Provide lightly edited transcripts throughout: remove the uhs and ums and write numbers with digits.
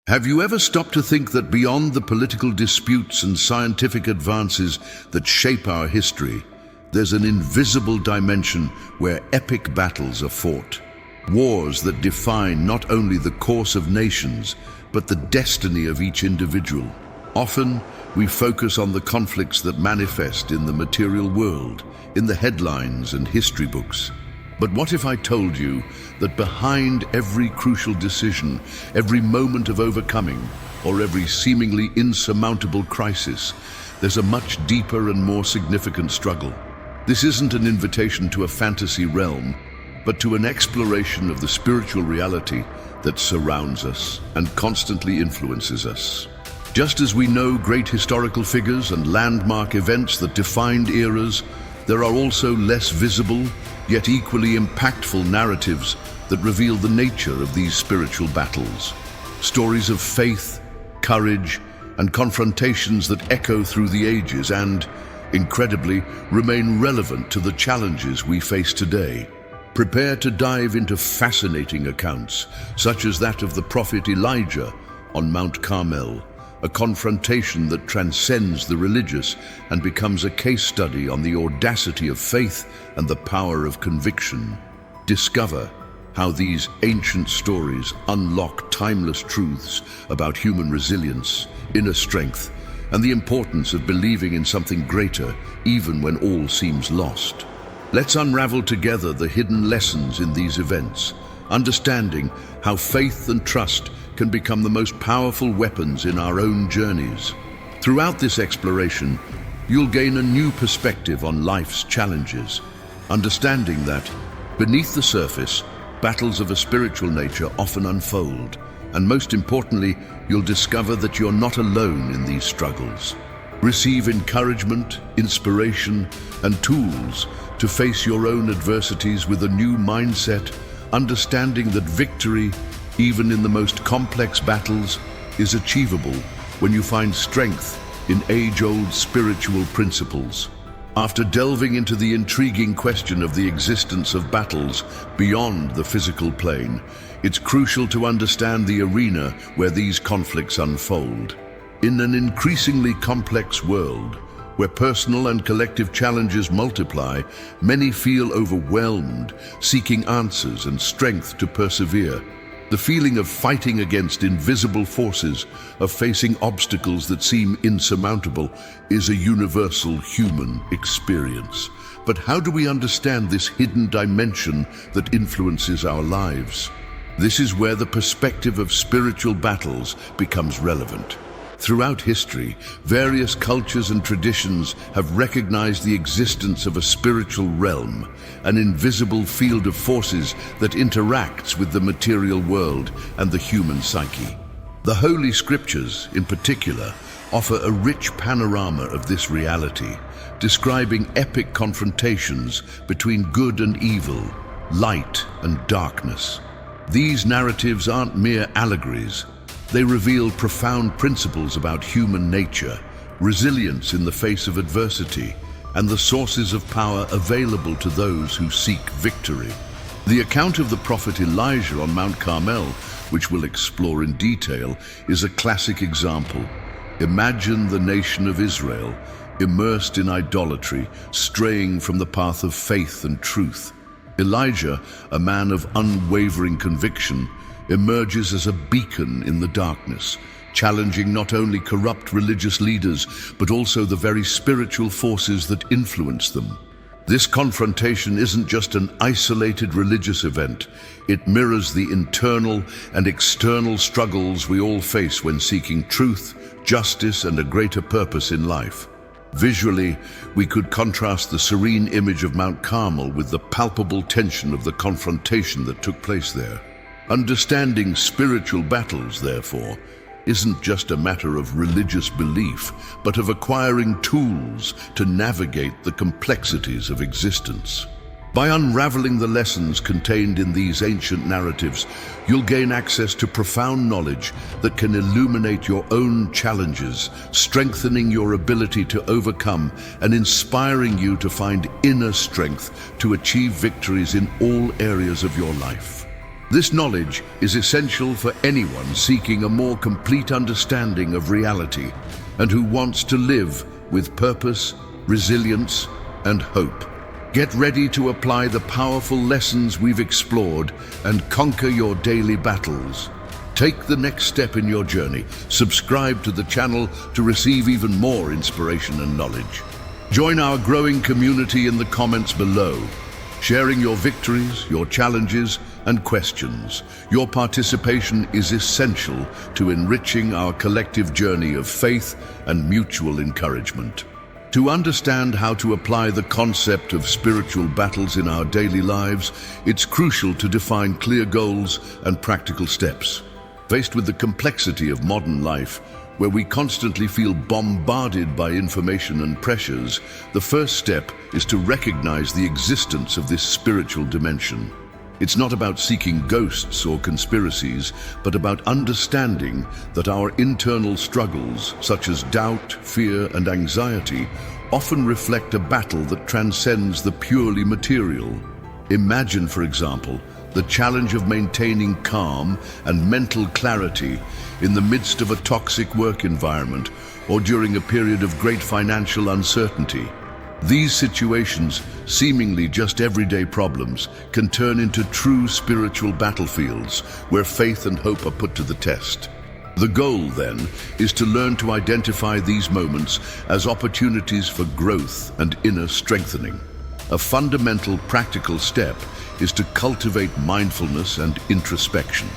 Have you ever stopped to think that beyond the political disputes and scientific advances that shape our history, there's an invisible dimension where epic battles are fought? Wars that define not only the course of nations, but the destiny of each individual. Often, we focus on the conflicts that manifest in the material world, in the headlines and history books. But what if I told you that behind every crucial decision, every moment of overcoming, or every seemingly insurmountable crisis, there's a much deeper and more significant struggle? This isn't an invitation to a fantasy realm, but to an exploration of the spiritual reality that surrounds us and constantly influences us. Just as we know great historical figures and landmark events that defined eras, there are also less visible, yet equally impactful narratives that reveal the nature of these spiritual battles. Stories of faith, courage, and confrontations that echo through the ages and, incredibly, remain relevant to the challenges we face today. Prepare to dive into fascinating accounts, such as that of the prophet Elijah on Mount Carmel, a confrontation that transcends the religious and becomes a case study on the audacity of faith and the power of conviction. Discover how these ancient stories unlock timeless truths about human resilience, inner strength, and the importance of believing in something greater even when all seems lost. Let's unravel together the hidden lessons in these events, understanding how faith and trust can become the most powerful weapons in our own journeys. Throughout this exploration, you'll gain a new perspective on life's challenges, understanding that, beneath the surface, battles of a spiritual nature often unfold, and most importantly, you'll discover that you're not alone in these struggles. Receive encouragement, inspiration, and tools to face your own adversities with a new mindset, understanding that victory, even in the most complex battles, is achievable when you find strength in age-old spiritual principles. After delving into the intriguing question of the existence of battles beyond the physical plane, it's crucial to understand the arena where these conflicts unfold. In an increasingly complex world, where personal and collective challenges multiply, many feel overwhelmed, seeking answers and strength to persevere. The feeling of fighting against invisible forces, of facing obstacles that seem insurmountable, is a universal human experience. But how do we understand this hidden dimension that influences our lives? This is where the perspective of spiritual battles becomes relevant. Throughout history, various cultures and traditions have recognized the existence of a spiritual realm, an invisible field of forces that interacts with the material world and the human psyche. The Holy Scriptures, in particular, offer a rich panorama of this reality, describing epic confrontations between good and evil, light and darkness. These narratives aren't mere allegories. They reveal profound principles about human nature, resilience in the face of adversity, and the sources of power available to those who seek victory. The account of the prophet Elijah on Mount Carmel, which we'll explore in detail, is a classic example. Imagine the nation of Israel, immersed in idolatry, straying from the path of faith and truth. Elijah, a man of unwavering conviction, emerges as a beacon in the darkness, challenging not only corrupt religious leaders, but also the very spiritual forces that influence them. This confrontation isn't just an isolated religious event. It mirrors the internal and external struggles we all face when seeking truth, justice, and a greater purpose in life. Visually, we could contrast the serene image of Mount Carmel with the palpable tension of the confrontation that took place there. Understanding spiritual battles, therefore, isn't just a matter of religious belief, but of acquiring tools to navigate the complexities of existence. By unraveling the lessons contained in these ancient narratives, you'll gain access to profound knowledge that can illuminate your own challenges, strengthening your ability to overcome and inspiring you to find inner strength to achieve victories in all areas of your life. This knowledge is essential for anyone seeking a more complete understanding of reality and who wants to live with purpose, resilience, and hope. Get ready to apply the powerful lessons we've explored and conquer your daily battles. Take the next step in your journey. Subscribe to the channel to receive even more inspiration and knowledge. Join our growing community in the comments below, sharing your victories, your challenges, and questions. Your participation is essential to enriching our collective journey of faith and mutual encouragement. To understand how to apply the concept of spiritual battles in our daily lives, it's crucial to define clear goals and practical steps. Faced with the complexity of modern life, where we constantly feel bombarded by information and pressures, the first step is to recognize the existence of this spiritual dimension. It's not about seeking ghosts or conspiracies, but about understanding that our internal struggles, such as doubt, fear, and anxiety, often reflect a battle that transcends the purely material. Imagine, for example, the challenge of maintaining calm and mental clarity in the midst of a toxic work environment or during a period of great financial uncertainty. These situations, seemingly just everyday problems, can turn into true spiritual battlefields where faith and hope are put to the test. The goal, then, is to learn to identify these moments as opportunities for growth and inner strengthening. A fundamental practical step is to cultivate mindfulness and introspection.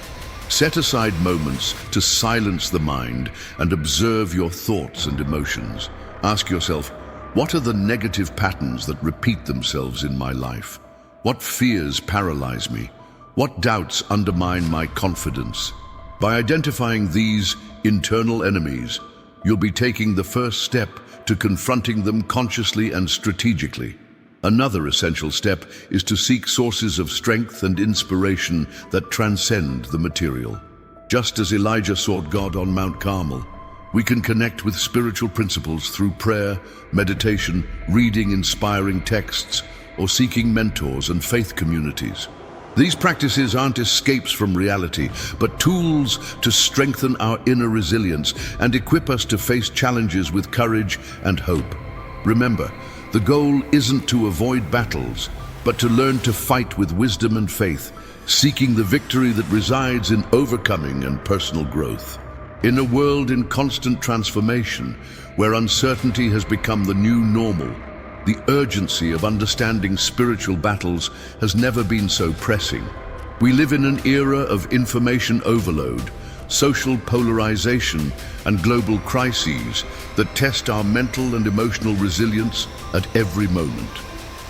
Set aside moments to silence the mind and observe your thoughts and emotions. Ask yourself, what are the negative patterns that repeat themselves in my life? What fears paralyze me? What doubts undermine my confidence? By identifying these internal enemies, you'll be taking the first step to confronting them consciously and strategically. Another essential step is to seek sources of strength and inspiration that transcend the material. Just as Elijah sought God on Mount Carmel, we can connect with spiritual principles through prayer, meditation, reading inspiring texts, or seeking mentors and faith communities. These practices aren't escapes from reality, but tools to strengthen our inner resilience and equip us to face challenges with courage and hope. Remember, the goal isn't to avoid battles, but to learn to fight with wisdom and faith, seeking the victory that resides in overcoming and personal growth. In a world in constant transformation, where uncertainty has become the new normal, the urgency of understanding spiritual battles has never been so pressing. We live in an era of information overload, social polarization, and global crises that test our mental and emotional resilience at every moment.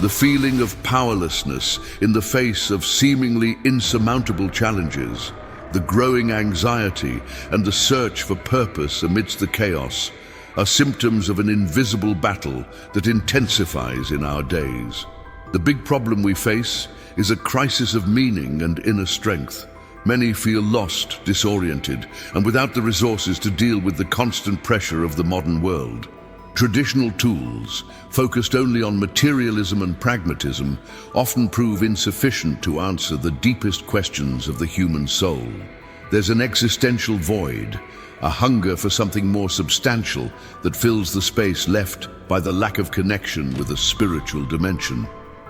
The feeling of powerlessness in the face of seemingly insurmountable challenges, the growing anxiety and the search for purpose amidst the chaos are symptoms of an invisible battle that intensifies in our days. The big problem we face is a crisis of meaning and inner strength. Many feel lost, disoriented, and without the resources to deal with the constant pressure of the modern world. Traditional tools, focused only on materialism and pragmatism, often prove insufficient to answer the deepest questions of the human soul. There's an existential void, a hunger for something more substantial that fills the space left by the lack of connection with a spiritual dimension.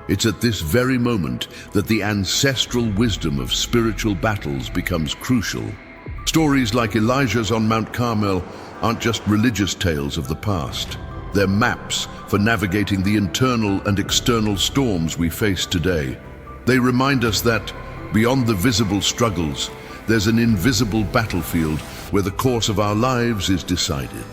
It's at this very moment that the ancestral wisdom of spiritual battles becomes crucial. Stories like Elijah's on Mount Carmel aren't just religious tales of the past. They're maps for navigating the internal and external storms we face today. They remind us that, beyond the visible struggles, there's an invisible battlefield where the course of our lives is decided.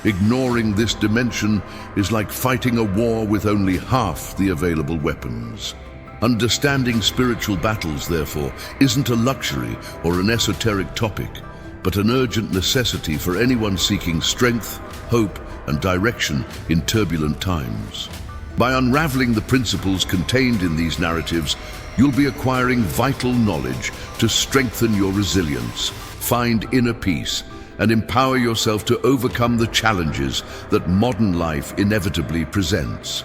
Ignoring this dimension is like fighting a war with only half the available weapons. Understanding spiritual battles, therefore, isn't a luxury or an esoteric topic, but an urgent necessity for anyone seeking strength, hope, and direction in turbulent times. By unraveling the principles contained in these narratives, you'll be acquiring vital knowledge to strengthen your resilience, find inner peace, and empower yourself to overcome the challenges that modern life inevitably presents.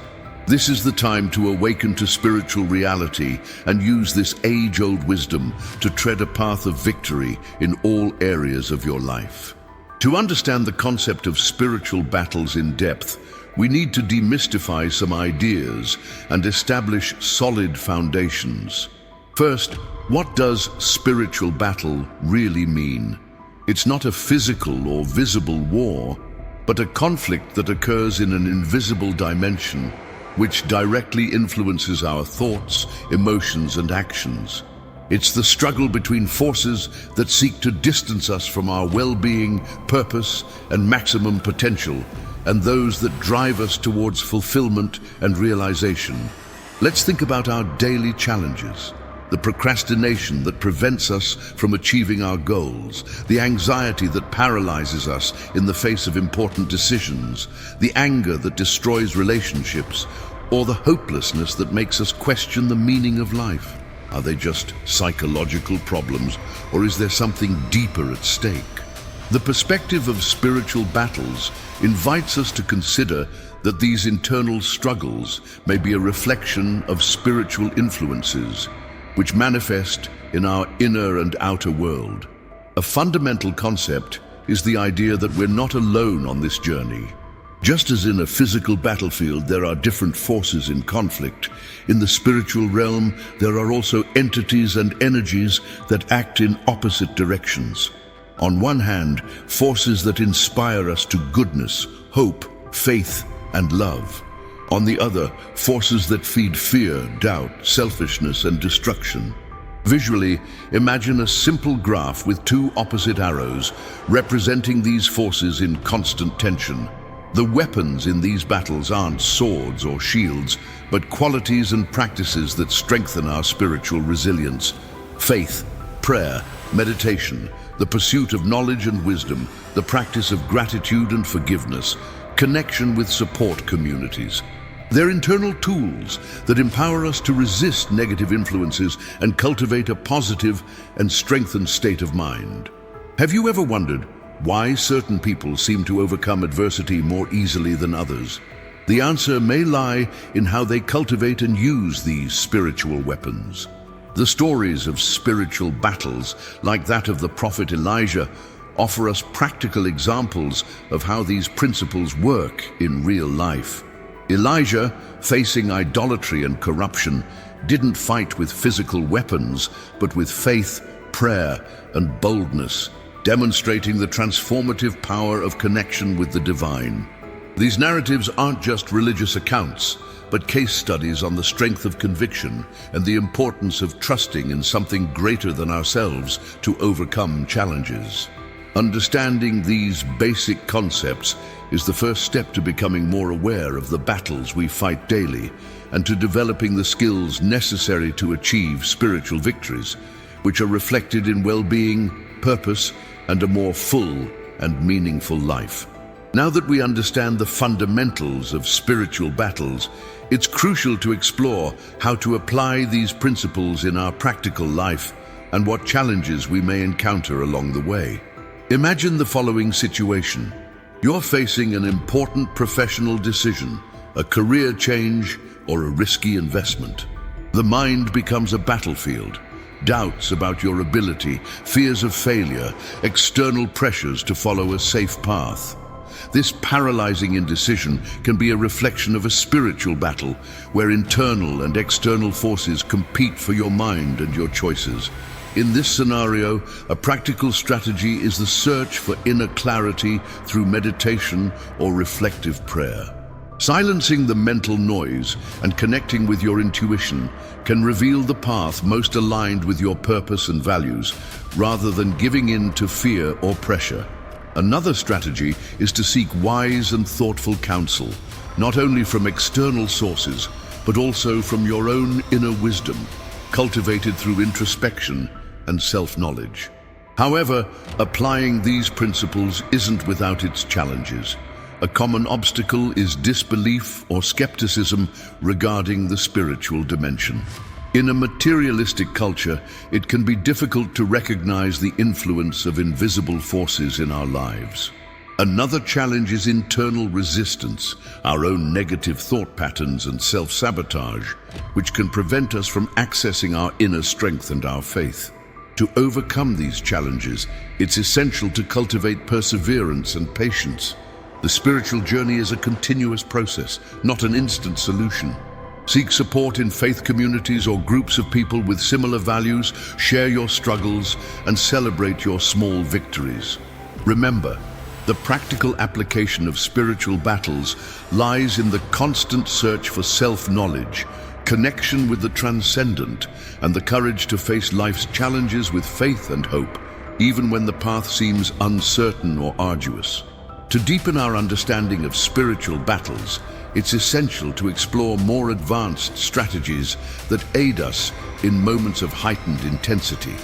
This is the time to awaken to spiritual reality and use this age-old wisdom to tread a path of victory in all areas of your life. To understand the concept of spiritual battles in depth, we need to demystify some ideas and establish solid foundations. First, what does spiritual battle really mean? It's not a physical or visible war, but a conflict that occurs in an invisible dimension, which directly influences our thoughts, emotions, and actions. It's the struggle between forces that seek to distance us from our well-being, purpose, and maximum potential, and those that drive us towards fulfillment and realization. Let's think about our daily challenges. The procrastination that prevents us from achieving our goals, the anxiety that paralyzes us in the face of important decisions, the anger that destroys relationships, or the hopelessness that makes us question the meaning of life. Are they just psychological problems, or is there something deeper at stake? The perspective of spiritual battles invites us to consider that these internal struggles may be a reflection of spiritual influences, which manifest in our inner and outer world. A fundamental concept is the idea that we're not alone on this journey. Just as in a physical battlefield there are different forces in conflict, in the spiritual realm there are also entities and energies that act in opposite directions. On one hand, forces that inspire us to goodness, hope, faith, and love. On the other, forces that feed fear, doubt, selfishness, and destruction. Visually, imagine a simple graph with two opposite arrows representing these forces in constant tension. The weapons in these battles aren't swords or shields, but qualities and practices that strengthen our spiritual resilience. Faith, prayer, meditation, the pursuit of knowledge and wisdom, the practice of gratitude and forgiveness, connection with support communities. They're internal tools that empower us to resist negative influences and cultivate a positive and strengthened state of mind. Have you ever wondered why certain people seem to overcome adversity more easily than others? The answer may lie in how they cultivate and use these spiritual weapons. The stories of spiritual battles, like that of the prophet Elijah, offer us practical examples of how these principles work in real life. Elijah, facing idolatry and corruption, didn't fight with physical weapons, but with faith, prayer, and boldness, demonstrating the transformative power of connection with the divine. These narratives aren't just religious accounts, but case studies on the strength of conviction and the importance of trusting in something greater than ourselves to overcome challenges. Understanding these basic concepts is the first step to becoming more aware of the battles we fight daily and to developing the skills necessary to achieve spiritual victories, which are reflected in well-being, purpose, and a more full and meaningful life. Now that we understand the fundamentals of spiritual battles, it's crucial to explore how to apply these principles in our practical life and what challenges we may encounter along the way. Imagine the following situation. You're facing an important professional decision, a career change, or a risky investment. The mind becomes a battlefield. Doubts about your ability, fears of failure, external pressures to follow a safe path. This paralyzing indecision can be a reflection of a spiritual battle where internal and external forces compete for your mind and your choices. In this scenario, a practical strategy is the search for inner clarity through meditation or reflective prayer. Silencing the mental noise and connecting with your intuition can reveal the path most aligned with your purpose and values, rather than giving in to fear or pressure. Another strategy is to seek wise and thoughtful counsel, not only from external sources, but also from your own inner wisdom, cultivated through introspection and self-knowledge. However, applying these principles isn't without its challenges. A common obstacle is disbelief or skepticism regarding the spiritual dimension. In a materialistic culture, it can be difficult to recognize the influence of invisible forces in our lives. Another challenge is internal resistance, our own negative thought patterns and self-sabotage, which can prevent us from accessing our inner strength and our faith. To overcome these challenges, it's essential to cultivate perseverance and patience. The spiritual journey is a continuous process, not an instant solution. Seek support in faith communities or groups of people with similar values, share your struggles, and celebrate your small victories. Remember, the practical application of spiritual battles lies in the constant search for self-knowledge, connection with the transcendent, and the courage to face life's challenges with faith and hope, even when the path seems uncertain or arduous. To deepen our understanding of spiritual battles, it's essential to explore more advanced strategies that aid us in moments of heightened intensity.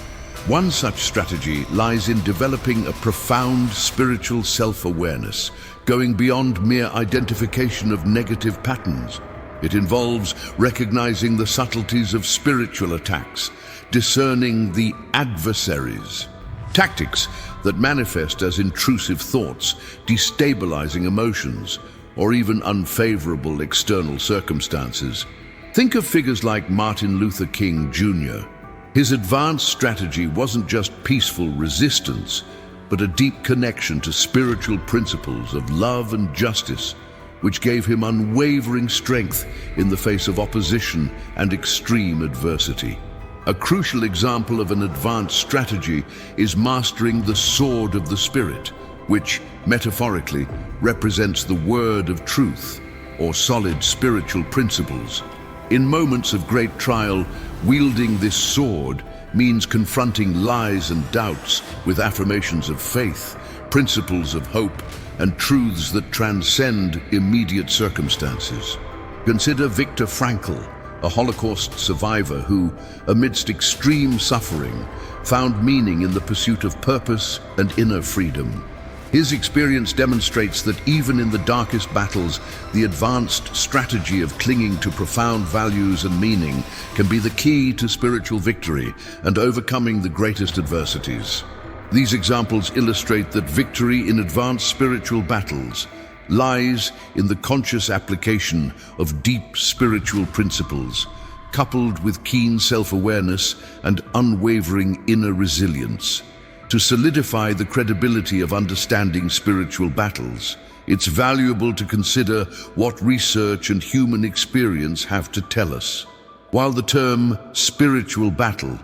One such strategy lies in developing a profound spiritual self-awareness, going beyond mere identification of negative patterns. It involves recognizing the subtleties of spiritual attacks, discerning the adversaries, tactics that manifest as intrusive thoughts, destabilizing emotions, or even unfavorable external circumstances. Think of figures like Martin Luther King Jr. His advanced strategy wasn't just peaceful resistance, but a deep connection to spiritual principles of love and justice, which gave him unwavering strength in the face of opposition and extreme adversity. A crucial example of an advanced strategy is mastering the sword of the Spirit, which, metaphorically, represents the word of truth, or solid spiritual principles. In moments of great trial, wielding this sword means confronting lies and doubts with affirmations of faith, principles of hope, and truths that transcend immediate circumstances. Consider Viktor Frankl, a Holocaust survivor who, amidst extreme suffering, found meaning in the pursuit of purpose and inner freedom. His experience demonstrates that even in the darkest battles, the advanced strategy of clinging to profound values and meaning can be the key to spiritual victory and overcoming the greatest adversities. These examples illustrate that victory in advanced spiritual battles lies in the conscious application of deep spiritual principles, coupled with keen self-awareness and unwavering inner resilience. To solidify the credibility of understanding spiritual battles, it's valuable to consider what research and human experience have to tell us. While the term spiritual battle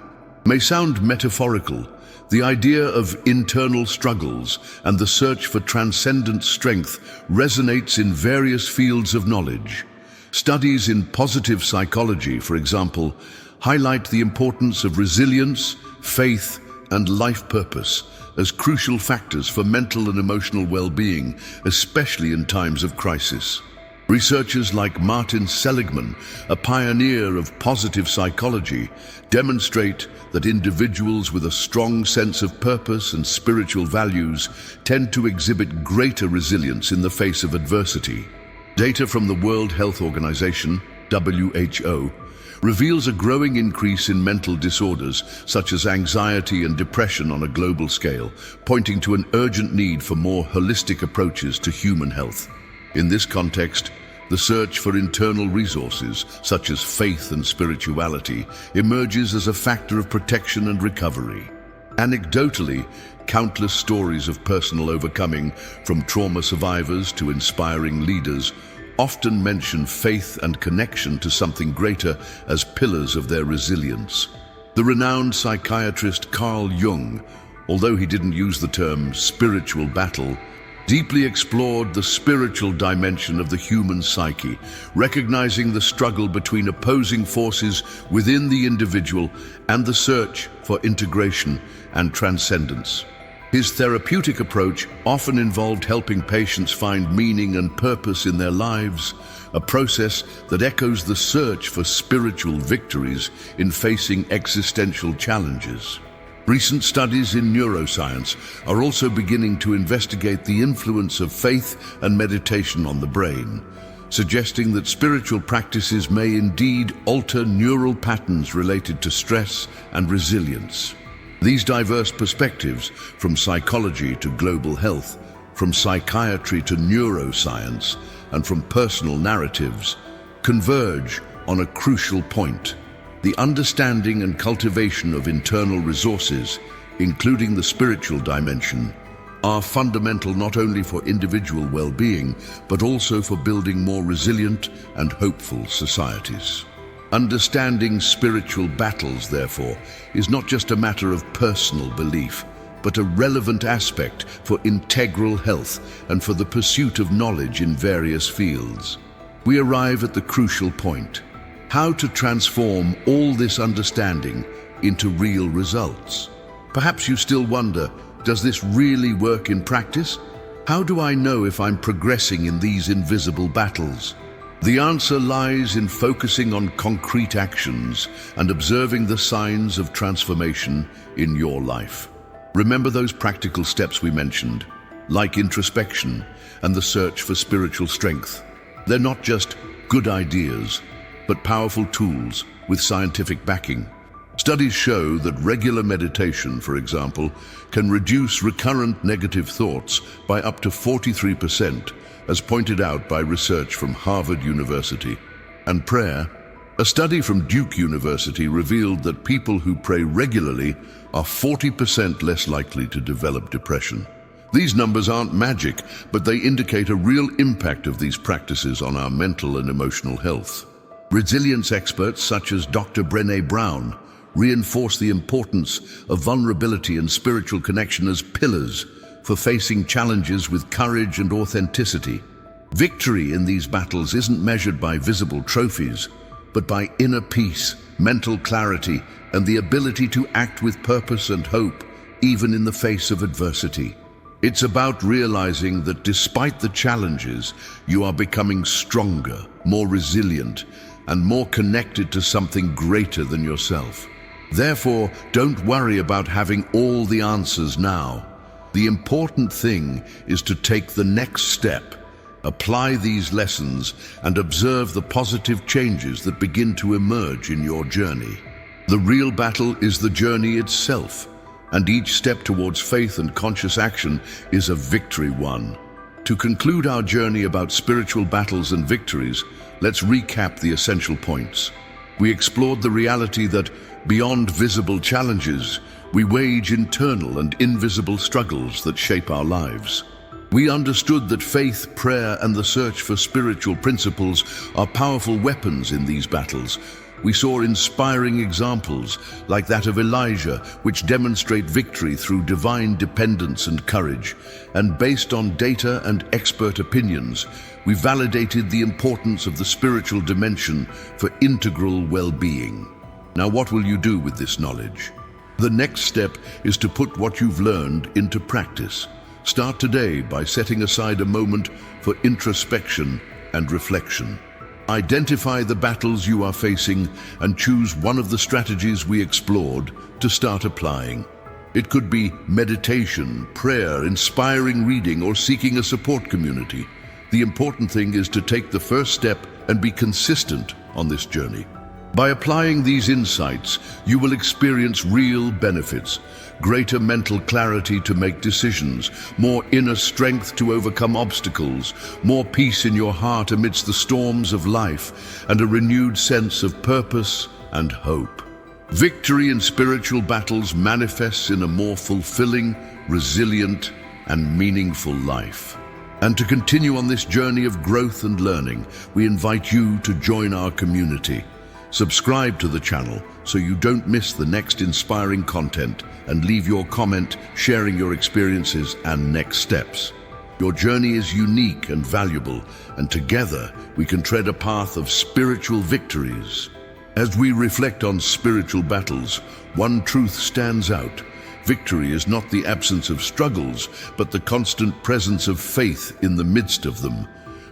may sound metaphorical, the idea of internal struggles and the search for transcendent strength resonates in various fields of knowledge. Studies in positive psychology, for example, highlight the importance of resilience, faith, and life purpose as crucial factors for mental and emotional well-being, especially in times of crisis. Researchers like Martin Seligman, a pioneer of positive psychology, demonstrate that individuals with a strong sense of purpose and spiritual values tend to exhibit greater resilience in the face of adversity. Data from the World Health Organization, WHO, reveals a growing increase in mental disorders such as anxiety and depression on a global scale, pointing to an urgent need for more holistic approaches to human health. In this context, the search for internal resources, such as faith and spirituality, emerges as a factor of protection and recovery. Anecdotally, countless stories of personal overcoming, from trauma survivors to inspiring leaders, often mention faith and connection to something greater as pillars of their resilience. The renowned psychiatrist Carl Jung, although he didn't use the term spiritual battle, deeply explored the spiritual dimension of the human psyche, recognizing the struggle between opposing forces within the individual and the search for integration and transcendence. His therapeutic approach often involved helping patients find meaning and purpose in their lives, a process that echoes the search for spiritual victories in facing existential challenges. Recent studies in neuroscience are also beginning to investigate the influence of faith and meditation on the brain, suggesting that spiritual practices may indeed alter neural patterns related to stress and resilience. These diverse perspectives, from psychology to global health, from psychiatry to neuroscience, and from personal narratives, converge on a crucial point: the understanding and cultivation of internal resources, including the spiritual dimension, are fundamental not only for individual well-being, but also for building more resilient and hopeful societies. Understanding spiritual battles, therefore, is not just a matter of personal belief, but a relevant aspect for integral health and for the pursuit of knowledge in various fields. We arrive at the crucial point: how to transform all this understanding into real results. Perhaps you still wonder, does this really work in practice? How do I know if I'm progressing in these invisible battles? The answer lies in focusing on concrete actions and observing the signs of transformation in your life. Remember those practical steps we mentioned, like introspection and the search for spiritual strength. They're not just good ideas, but powerful tools with scientific backing. Studies show that regular meditation, for example, can reduce recurrent negative thoughts by up to 43%, as pointed out by research from Harvard University. And prayer, a study from Duke University revealed that people who pray regularly are 40% less likely to develop depression. These numbers aren't magic, but they indicate a real impact of these practices on our mental and emotional health. Resilience experts such as Dr. Brené Brown reinforce the importance of vulnerability and spiritual connection as pillars for facing challenges with courage and authenticity. Victory in these battles isn't measured by visible trophies, but by inner peace, mental clarity, and the ability to act with purpose and hope, even in the face of adversity. It's about realizing that despite the challenges, you are becoming stronger, more resilient, and more connected to something greater than yourself. Therefore, don't worry about having all the answers now. The important thing is to take the next step, apply these lessons, and observe the positive changes that begin to emerge in your journey. The real battle is the journey itself, and each step towards faith and conscious action is a victory won. To conclude our journey about spiritual battles and victories, let's recap the essential points. We explored the reality that, beyond visible challenges, we wage internal and invisible struggles that shape our lives. We understood that faith, prayer, and the search for spiritual principles are powerful weapons in these battles. We saw inspiring examples like that of Elijah, which demonstrate victory through divine dependence and courage. And based on data and expert opinions, we validated the importance of the spiritual dimension for integral well-being. Now, what will you do with this knowledge? The next step is to put what you've learned into practice. Start today by setting aside a moment for introspection and reflection. Identify the battles you are facing and choose one of the strategies we explored to start applying. It could be meditation, prayer, inspiring reading, or seeking a support community. The important thing is to take the first step and be consistent on this journey. By applying these insights, you will experience real benefits: greater mental clarity to make decisions, more inner strength to overcome obstacles, more peace in your heart amidst the storms of life, and a renewed sense of purpose and hope. Victory in spiritual battles manifests in a more fulfilling, resilient, and meaningful life. And to continue on this journey of growth and learning, we invite you to join our community. Subscribe to the channel so you don't miss the next inspiring content, and leave your comment sharing your experiences and next steps. Your journey is unique and valuable, and together we can tread a path of spiritual victories. As we reflect on spiritual battles, one truth stands out: victory is not the absence of struggles, but the constant presence of faith in the midst of them.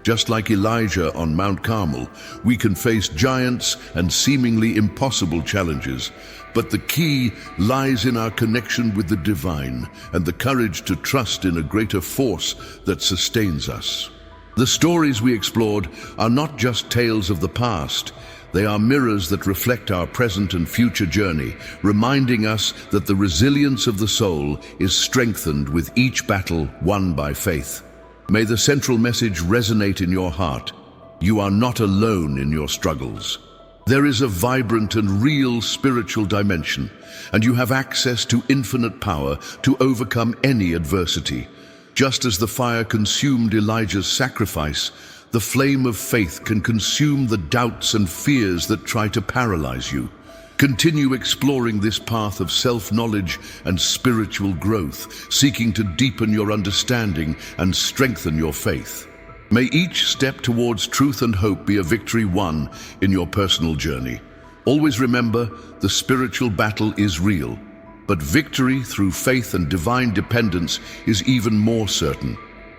Just like Elijah on Mount Carmel, we can face giants and seemingly impossible challenges, but the key lies in our connection with the divine and the courage to trust in a greater force that sustains us. The stories we explored are not just tales of the past, They are mirrors that reflect our present and future journey, reminding us that the resilience of the soul is strengthened with each battle won by faith. May the central message resonate in your heart. You are not alone in your struggles. There is a vibrant and real spiritual dimension, and you have access to infinite power to overcome any adversity. Just as the fire consumed Elijah's sacrifice, the flame of faith can consume the doubts and fears that try to paralyze you. Continue exploring this path of self-knowledge and spiritual growth, seeking to deepen your understanding and strengthen your faith. May each step towards truth and hope be a victory won in your personal journey. Always remember, the spiritual battle is real, but victory through faith and divine dependence is even more certain.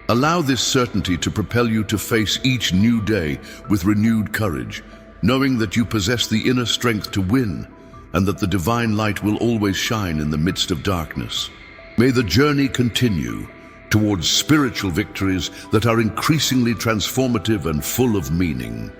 Allow this certainty to propel you to face each new day with renewed courage, knowing that you possess the inner strength to win and that the divine light will always shine in the midst of darkness. May the journey continue towards spiritual victories that are increasingly transformative and full of meaning.